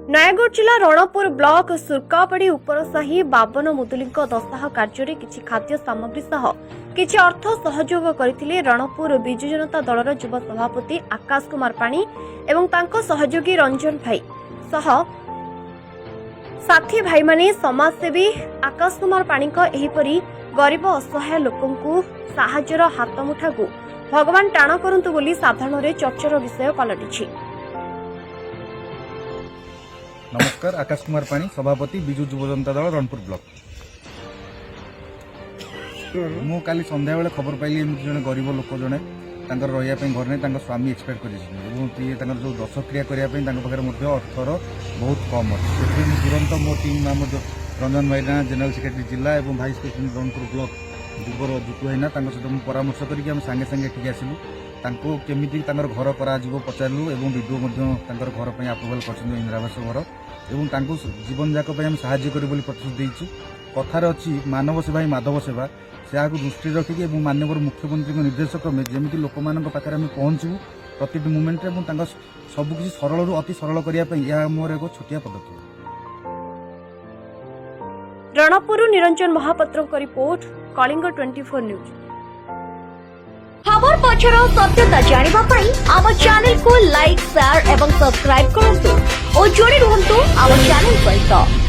नयागढ़ जिला रणपुर ब्लॉक सुर्कापाड़ी उपरसाही बाबन मुदुली दशाह कार्य किसी खाद्य सामग्री सह किछि अर्थ सहयोग करथिले रणपुर बिजु जनता दलर युवा सभापति आकाश कुमार पाणी एवं तांको सहयोगी रंजन भाई सह साथी भाई माने समाजसेवी आकाश कुमार पाणी एहिपरि गरीब असहाय लोकंकु साहाय्यर हाथ मुठाकु भगवान टाण करंतु बोली साधारण रे चर्चार विषय पलटिछि। नमस्कार, आकाश कुमार पाणी सभापति बिजु युवा जनता दल रणपुर ब्लॉक। मु काली संध्या बेले खबर पाइली जने गरीब लोक जने तांकर रहिया पे घर नै स्वामी एक्सपेक्ट कर जो दशक्रिया करने अर्थर बहुत कम अच्छे तुरंत मो टीम आम रंजन भाईना जनरल सेक्रेटरी जिला और भाइस प्रेसिडेंट रणपुर ब्लॉक जुगर जुटू भाईना सहित परामर्श करके सागे सागे ठीक आसलु केमी घर कर पचारू और वीडियो घर पर आप्रुवाल कर इंदिरावास घर और जीवन जाक साहाय्य कर प्रतिश्रुति देचु। कथार अच्छी मानव सेवा ही माधव सेवा से दृष्टि रखिक माननीय मुख्यमंत्री निर्देश क्रमे जमी लोक पाखे आम पहुंचू प्रति मुमेंट सबकि सरल रु अति सरल करने मोर एक छोटिया पदक्षेप। Ranpur Niranjan Mahapatra report Kalinga 24 news. खबर पछर सत्यता जानिबा पई आम चैनल को लाइक शेयर एवं सब्सक्राइब करंतु और जोड़ी रहंतु आम चैनल सहित।